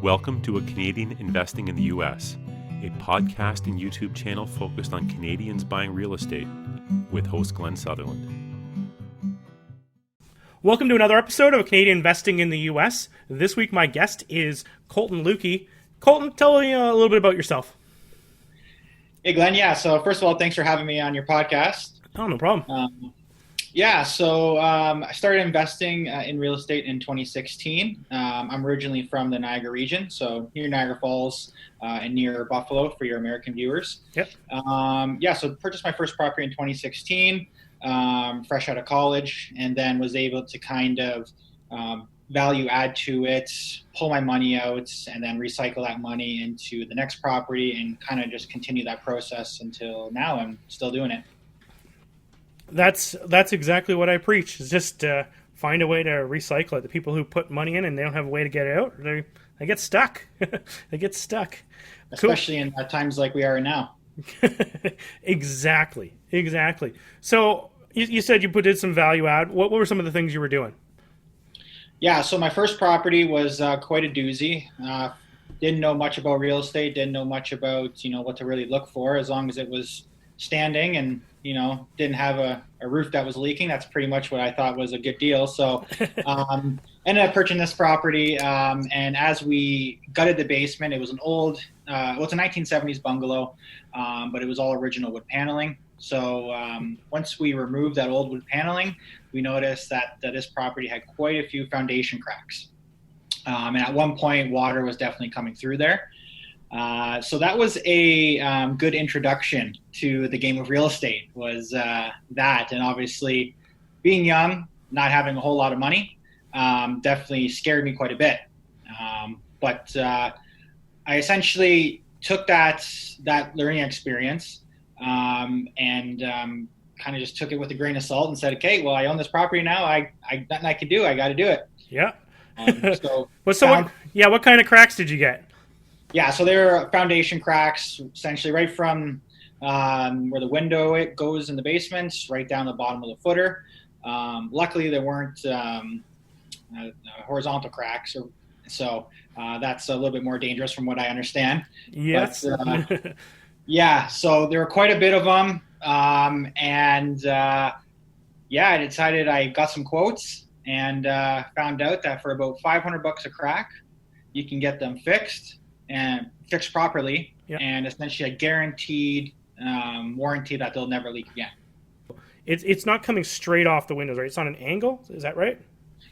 Welcome to A Canadian Investing in the U.S., a podcast and YouTube channel focused on Canadians buying real estate with host Glenn Sutherland. Welcome to another episode of A Canadian Investing in the U.S. This week my guest is Colton Lukey. Colton, tell me a little bit about yourself. Hey Glenn, so first of all, thanks for having me on your podcast. Oh, no problem. I started investing in real estate in 2016. I'm originally from the Niagara region, so near Niagara Falls and near Buffalo for your American viewers. Yep. So purchased my first property in 2016, fresh out of college, and then was able to kind of value add to it, pull my money out, and then recycle that money into the next property and kind of just continue that process until now. I'm still doing it. That's exactly what I preach. Is just find a way to recycle it. The people who put money in and they don't have a way to get it out, they get stuck. They get stuck. Especially in times like we are now. Exactly. So you said you did some value add. What were some of the things you were doing? Yeah, so my first property was quite a doozy. Didn't know much about real estate. Didn't know much about what to really look for. As long as it was standing and didn't have a roof that was leaking, that's pretty much what I thought was a good deal. So ended up purchasing this property, and as we gutted the basement, it was an old, it's a 1970s bungalow, but it was all original wood paneling. So once we removed that old wood paneling, we noticed that this property had quite a few foundation cracks. And at one point, water was definitely coming through there. So that was a good introduction to the game of real estate, was that. And obviously, being young, not having a whole lot of money, definitely scared me quite a bit. But I essentially took that learning experience and kind of just took it with a grain of salt and said, okay, well, I own this property now. Nothing I can do. I got to do it. Yeah. What kind of cracks did you get? Yeah, so there are foundation cracks, essentially right from where the window it goes in the basement, right down the bottom of the footer. Luckily, there weren't horizontal cracks, so that's a little bit more dangerous from what I understand. Yes. But, so there were quite a bit of them, and I decided I got some quotes and found out that for about $500 a crack, you can get them fixed. And fixed properly, and essentially a guaranteed warranty that they'll never leak again. It's not coming straight off the windows, right? It's on an angle, is that right?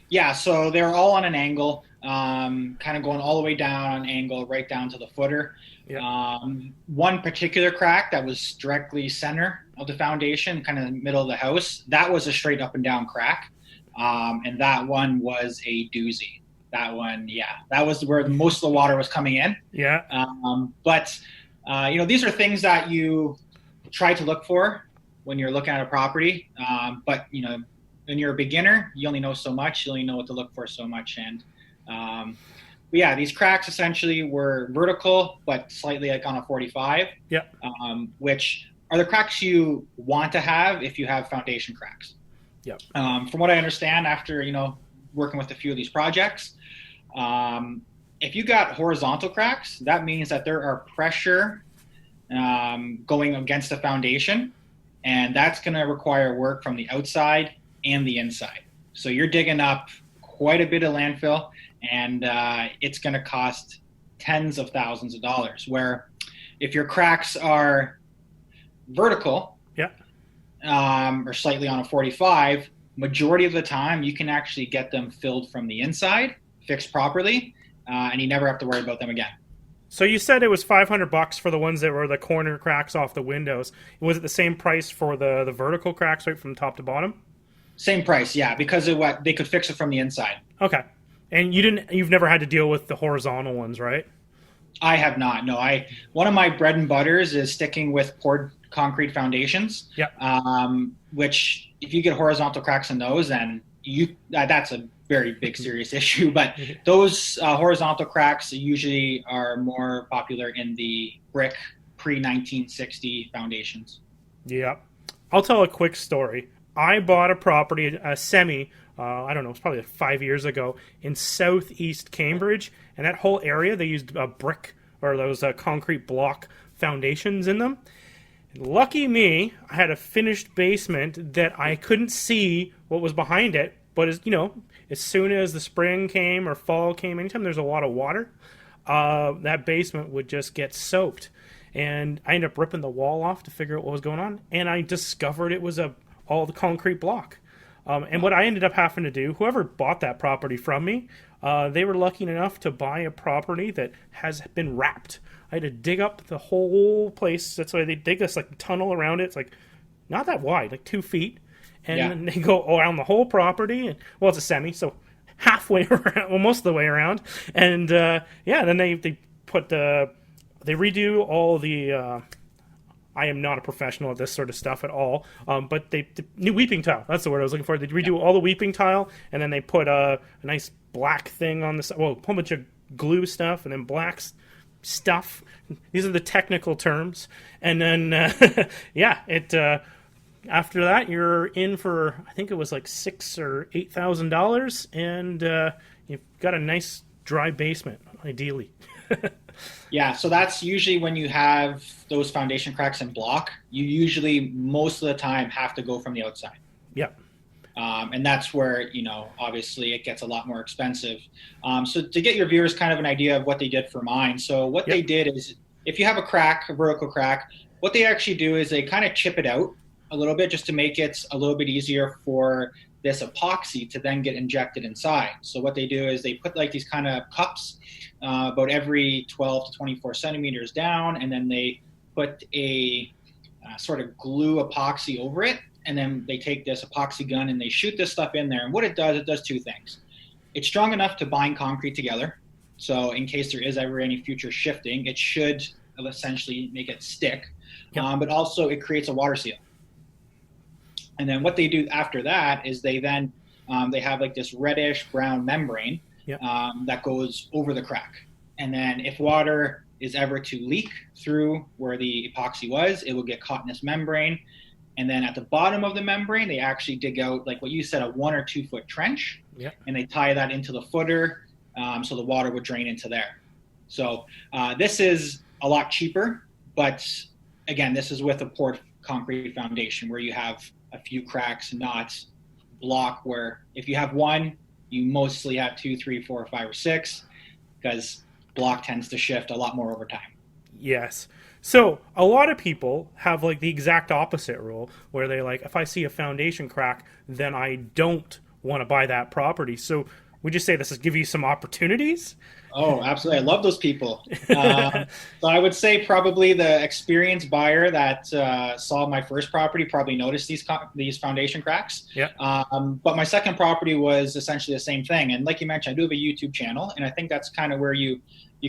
Yeah, so they're all on an angle, kind of going all the way down on an angle, right down to the footer. Yeah. One particular crack that was directly center of the foundation, kind of in the middle of the house, that was a straight up and down crack, and that one was a doozy. That one, that was where most of the water was coming in. Yeah. But these are things that you try to look for when you're looking at a property. But when you're a beginner, you only know so much. You only know what to look for so much. And these cracks essentially were vertical, but slightly like on a 45. Yeah. Which are the cracks you want to have if you have foundation cracks. Yeah. From what I understand, after working with a few of these projects, if you got horizontal cracks, that means that there are pressure going against the foundation, and that's going to require work from the outside and the inside. So you're digging up quite a bit of landfill, and it's going to cost tens of thousands of dollars. Where if your cracks are vertical, or slightly on a 45, majority of the time you can actually get them filled from the inside, fixed properly, and you never have to worry about them again. So you said it was $500 for the ones that were the corner cracks off the windows. Was it the same price for the vertical cracks right from top to bottom? Same price, yeah, because of what they could fix it from the inside. Okay. And you've never had to deal with the horizontal ones, right? I have not. No, one of my bread and butters is sticking with poured concrete foundations. Yeah. Which if you get horizontal cracks in those, then that's a very big serious issue. But those horizontal cracks usually are more popular in the brick pre-1960 foundations. Yeah. I'll tell a quick story. I bought a property, a semi, I don't know, it's probably like 5 years ago in southeast Cambridge, and that whole area they used brick or those concrete block foundations in them. Lucky me, I had a finished basement that I couldn't see what was behind it, but as soon as the spring came or fall came, anytime there's a lot of water, that basement would just get soaked. And I ended up ripping the wall off to figure out what was going on, and I discovered it was all the concrete block. And what I ended up having to do, whoever bought that property from me, they were lucky enough to buy a property that has been wrapped. I had to dig up the whole place. That's why they dig this like tunnel around it. It's like not that wide, like 2 feet. And then they go around the whole property. And, well, it's a semi, so halfway around, well, most of the way around. And then they redo all the. I am not a professional at this sort of stuff at all, but the new weeping tile. That's the word I was looking for. They redo all the weeping tile, and then they put a nice black thing on the side. Well, a whole bunch of glue stuff, and then black stuff. These are the technical terms. And then, after that, you're in for, I think it was like $6,000 or $8,000, and you've got a nice dry basement, ideally. Yeah, so that's usually when you have those foundation cracks in block, you usually most of the time have to go from the outside. Yep. And that's where, obviously it gets a lot more expensive. So to get your viewers kind of an idea of what they did for mine. So what they did is if you have a vertical crack, what they actually do is they kind of chip it out a little bit just to make it a little bit easier for this epoxy to then get injected inside. So what they do is they put like these kind of cups about every 12 to 24 centimeters down, and then they put a sort of glue epoxy over it, and then they take this epoxy gun and they shoot this stuff in there. And what it does two things. It's strong enough to bind concrete together, so in case there is ever any future shifting, it should essentially make it stick. But also it creates a water seal. And then what they do after that is they then they have like this reddish brown membrane that goes over the crack. And then if water is ever to leak through where the epoxy was, it will get caught in this membrane. And then at the bottom of the membrane, they actually dig out, like what you said, a 1 or 2 foot trench. And they tie that into the footer so the water would drain into there. So this is a lot cheaper, but again, this is with a poured concrete foundation where you have a few cracks, not block, where if you have one, you mostly have 2, 3, 4, 5, or 6, because block tends to shift a lot more over time. Yes. So a lot of people have like the exact opposite rule where they like, if I see a foundation crack, then I don't want to buy that property. So would you say this is give you some opportunities? Oh, absolutely. I love those people. So I would say probably the experienced buyer that saw my first property probably noticed these foundation cracks. But my second property was essentially the same thing. And like you mentioned, I do have a YouTube channel, and I think that's kind of where you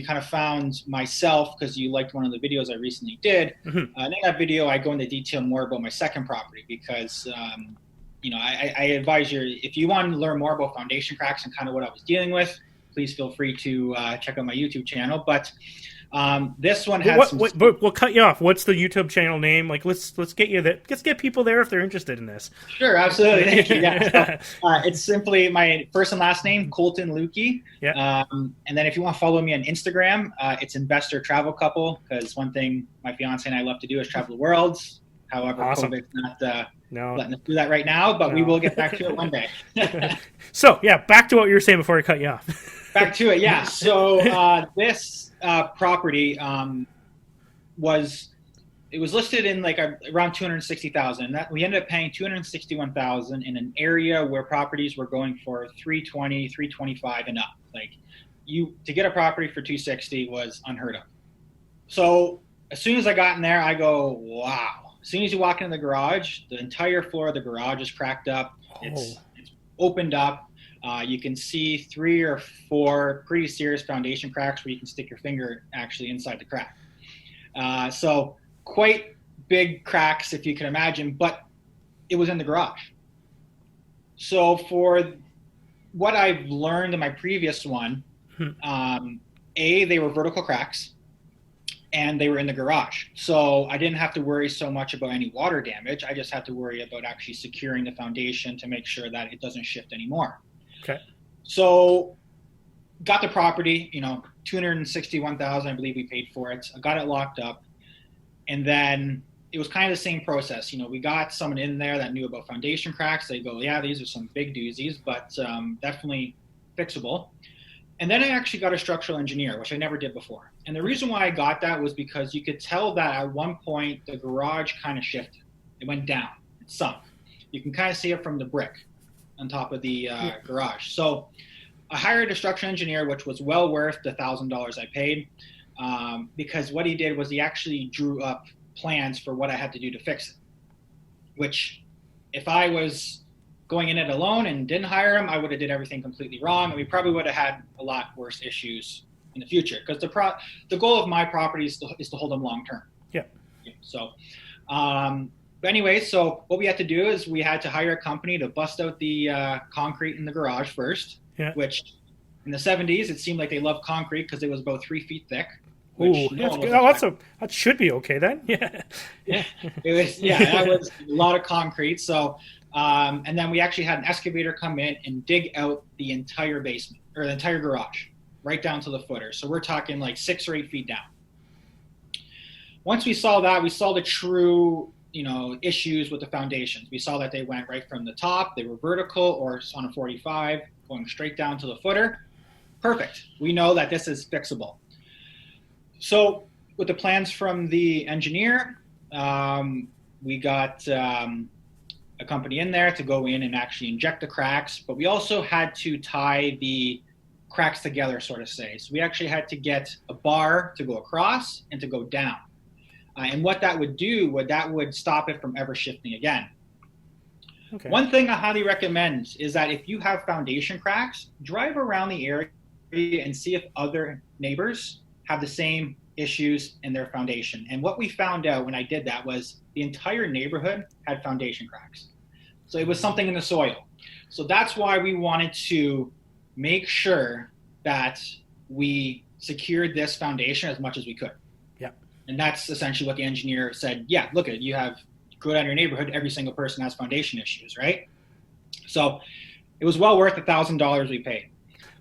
kind of found myself because you liked one of the videos I recently did. And in that video, I go into detail more about my second property because I advise you, if you want to learn more about foundation cracks and kind of what I was dealing with, please feel free to check out my YouTube channel. But this one has we'll cut you off. What's the YouTube channel name? Like, let's get you that. Let's get people there if they're interested in this. Sure, absolutely. Thank you. Yeah. It's simply my first and last name, Colton Lukey. And then if you want to follow me on Instagram, it's Investor Travel Couple, because one thing my fiance and I love to do is travel the world. However, awesome. COVID's not letting us do that right now, but we will get back to it one day. So, back to what you were saying before I cut you off. Back to it, yeah. So this property was listed in like around $260,000. We ended up paying $261,000 in an area where properties were going for $320,000, $325,000 and up. Like to get a property for $260,000 was unheard of. So as soon as I got in there, I go, wow. As soon as you walk into the garage, the entire floor of the garage is cracked up. It's opened up. You can see 3 or 4 pretty serious foundation cracks where you can stick your finger actually inside the crack. So quite big cracks, if you can imagine, but it was in the garage. So for what I've learned in my previous one, they were vertical cracks. and they were in the garage. So I didn't have to worry so much about any water damage. I just had to worry about actually securing the foundation to make sure that it doesn't shift anymore. Okay. So got the property, $261,000, I believe we paid for it. I got it locked up. And then it was kind of the same process. We got someone in there that knew about foundation cracks. They go, yeah, these are some big doozies, but definitely fixable. And then I actually got a structural engineer, which I never did before. And the reason why I got that was because you could tell that at one point the garage kind of shifted. It went down. It sunk. You can kind of see it from the brick on top of the garage. So I hired a structural engineer, which was well worth the $1,000 I paid, because what he did was he actually drew up plans for what I had to do to fix it, which if I was going in it alone and didn't hire him, I would have did everything completely wrong, and we probably would have had a lot worse issues in the future, because the goal of my property is to hold them long term. Yeah. So, but anyway, so what we had to do is we had to hire a company to bust out the concrete in the garage first, which in the 70s, it seemed like they loved concrete because it was about 3 feet thick. Ooh, that should be okay then. Yeah. It was, that was a lot of concrete. So, and then we actually had an excavator come in and dig out the entire basement, or the entire garage, right down to the footer. So we're talking like 6 or 8 feet down. Once we saw that, we saw the true, issues with the foundations. We saw that they went right from the top. They were vertical or on a 45, going straight down to the footer. Perfect. We know that this is fixable. So with the plans from the engineer, we got a company in there to go in and actually inject the cracks, but we also had to tie the cracks together, sort of say. So we actually had to get a bar to go across and to go down. And what that would do, that would stop it from ever shifting again. Okay. One thing I highly recommend is that if you have foundation cracks, drive around the area and see if other neighbors have the same issues in their foundation. And what we found out when I did that was the entire neighborhood had foundation cracks. So it was something in the soil. So that's why we wanted to make sure that we secured this foundation as much as we could. Yeah. And that's essentially what the engineer said. Yeah, look at, you have, go down your neighborhood, every single person has foundation issues, right? So it was well worth the $1,000 we paid.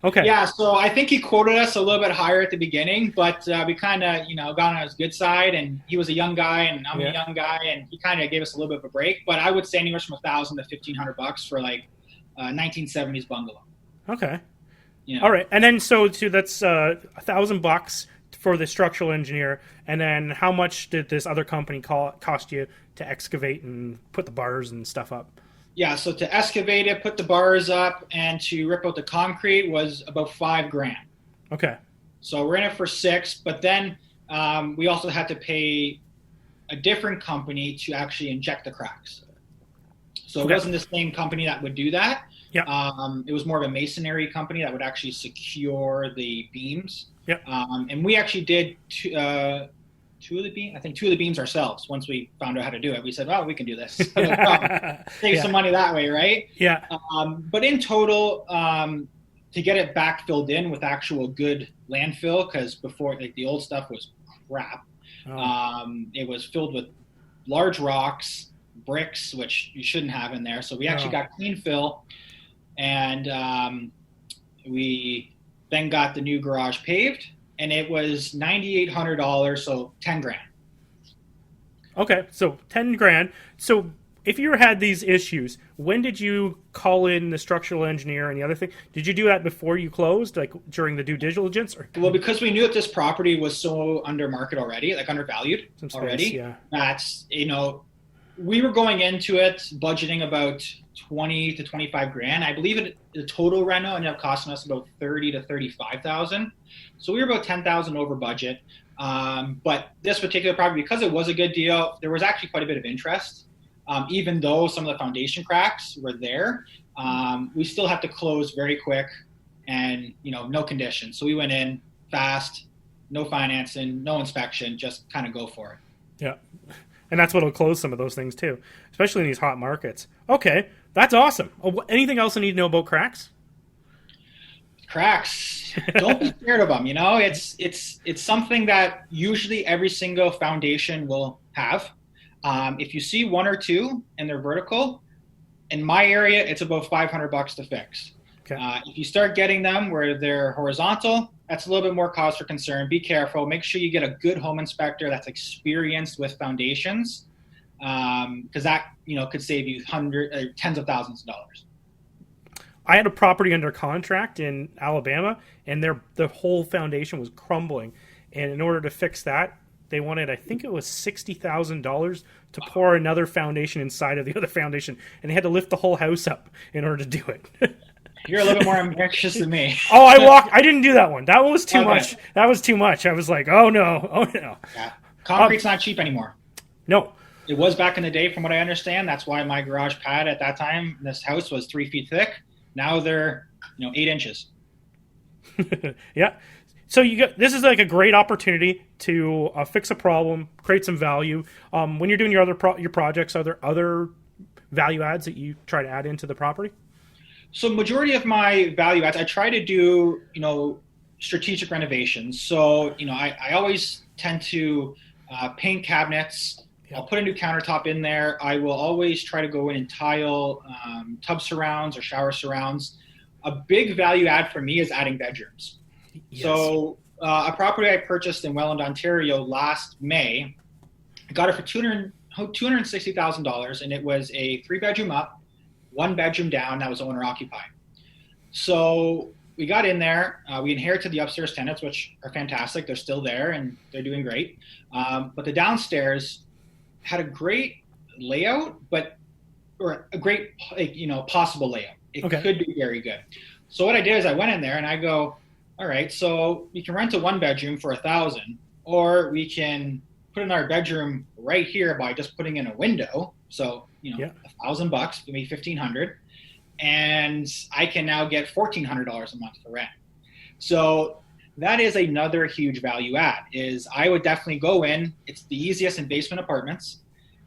Okay. Yeah, so I think he quoted us a little bit higher at the beginning, but we kind of, got on his good side, and he was a young guy, and I'm a young guy, and he kind of gave us a little bit of a break. But I would say anywhere from $1,000 to $1,500 for like a 1970s bungalow. Okay. All right, and then so that's $1,000 for the structural engineer, and then how much did this other company cost you to excavate and put the bars and stuff up? Yeah, so to excavate it, put the bars up, and to rip out the concrete was about $5,000. Okay. So we're in it for $6,000, but then we also had to pay a different company to actually inject the cracks. So it wasn't the same company that would do that. Yeah. It was more of a masonry company that would actually secure the beams. Yeah. And we actually did two of the beams ourselves. Once we found out how to do it, we said, "Oh, we can do this. No problem. Save some money that way, right?" Yeah. But in total, to get it back filled in with actual good landfill, because before, like, the old stuff was crap. It was filled with large rocks, bricks, which you shouldn't have in there. So we actually got clean fill, and we then got the new garage paved. And it was $9,800, so $10,000. Okay, so $10,000. So if you had these issues, when did you call in the structural engineer and the other thing? Did you do that before you closed, like during the due diligence? Or? Well, because we knew that this property was so under market already, like undervalued already. That's, we were going into it budgeting about $20,000 to $25,000. I believe the total reno ended up costing us about $30,000 to $35,000. So we were about $10,000 over budget. But this particular property, because it was a good deal, there was actually quite a bit of interest. Even though some of the foundation cracks were there, we still had to close very quick, and no conditions. So we went in fast, no financing, no inspection, just kind of go for it. Yeah. And that's what will close some of those things too, especially in these hot markets. Okay, that's awesome. Anything else I need to know about cracks? Cracks. Don't be scared of them. You know, it's something that usually every single foundation will have. If you see one or two and they're vertical, in my area, it's about $500 to fix. Okay. If you start getting them where they're horizontal, that's a little bit more cause for concern. Be careful. Make sure you get a good home inspector that's experienced with foundations, because that could save you tens of thousands of dollars. I had a property under contract in Alabama, and the whole foundation was crumbling. And in order to fix that, they wanted, I think it was $60,000 to pour another foundation inside of the other foundation, and they had to lift the whole house up in order to do it. You're a little bit more ambitious than me. Oh, I didn't do that one. That one was too much. That was too much. I was like, oh no. Yeah. Concrete's not cheap anymore. No. It was back in the day, from what I understand. That's why my garage pad at that time, this house was 3 feet thick. Now they're 8 inches. Yeah. So this is like a great opportunity to fix a problem, create some value. When you're doing your projects, are there other value adds that you try to add into the property? So majority of my value adds, I try to do strategic renovations. So I always tend to paint cabinets. I'll put a new countertop in there. I will always try to go in and tile tub surrounds or shower surrounds. A big value add for me is adding bedrooms. Yes. So a property I purchased in Welland, Ontario last May, I got it for $260,000, and it was a 3-bedroom up, 1 bedroom down that was owner occupied. So we got in there. We inherited the upstairs tenants, which are fantastic. They're still there and they're doing great. But the downstairs had a great layout, or a great possible layout. It could be very good. So what I did is I went in there and I go, all right, so we can rent a 1-bedroom for $1,000, or we can put in our bedroom right here by just putting in a window. So, $1,000, maybe $1,500, and I can now get $1,400 a month for rent. So that is another huge value add. Is I would definitely go in. It's the easiest in basement apartments,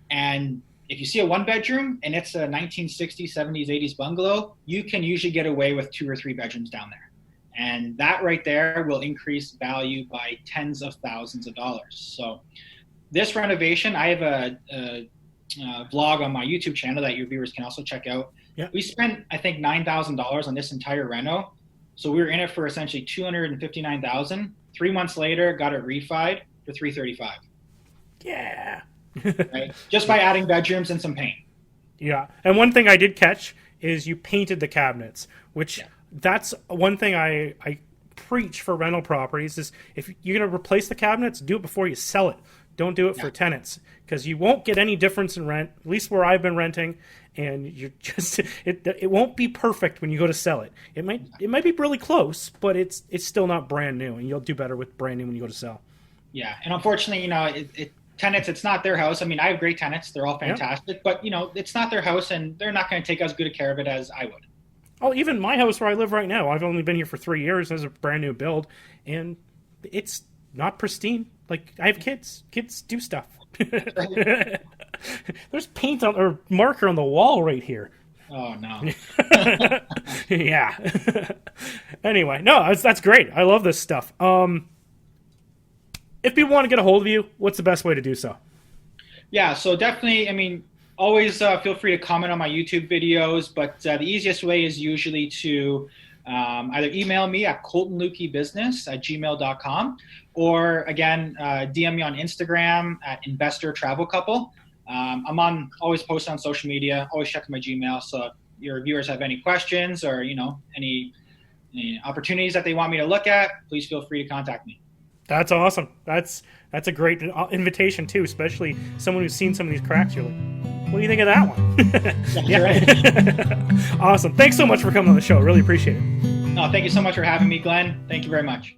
and if you see a 1-bedroom and it's a 1960s, 70s, 80s bungalow, you can usually get away with 2 or 3 bedrooms down there. And that right there will increase value by tens of thousands of dollars. So this renovation, I have a vlog on my YouTube channel that your viewers can also check out. Yeah. We spent, I think, $9,000 on this entire reno. So we were in it for essentially $259,000. 3 months later, got it refied for $335,000. Yeah. Right? Just by adding bedrooms and some paint. Yeah. And one thing I did catch is you painted the cabinets, which that's one thing I preach for rental properties is if you're going to replace the cabinets, do it before you sell it. Don't do it for tenants, because you won't get any difference in rent, at least where I've been renting, and you're just it won't be perfect when you go to sell it. It might be really close, but it's still not brand new, and you'll do better with brand new when you go to sell. Yeah, and unfortunately, tenants, it's not their house. I mean, I have great tenants; they're all fantastic, but it's not their house, and they're not going to take as good a care of it as I would. Oh, even my house where I live right now, I've only been here for 3 years. It's a brand new build, and it's not pristine. Like, I have kids. Kids do stuff. There's paint or marker on the wall right here. Oh, no. Yeah. Anyway, no, that's great. I love this stuff. If people want to get a hold of you, what's the best way to do so? Yeah, so definitely, always feel free to comment on my YouTube videos, but the easiest way is usually to either email me at coltonlukeybusiness@gmail.com, or again, DM me on Instagram at investortravelcouple. I'm always posting on social media, always checking my Gmail. So if your viewers have any questions or any opportunities that they want me to look at, please feel free to contact me. That's awesome. That's a great invitation too, especially someone who's seen some of these cracks. You're like, what do you think of that one? Yeah. Awesome. Thanks so much for coming on the show. Really appreciate it. No, thank you so much for having me, Glenn. Thank you very much.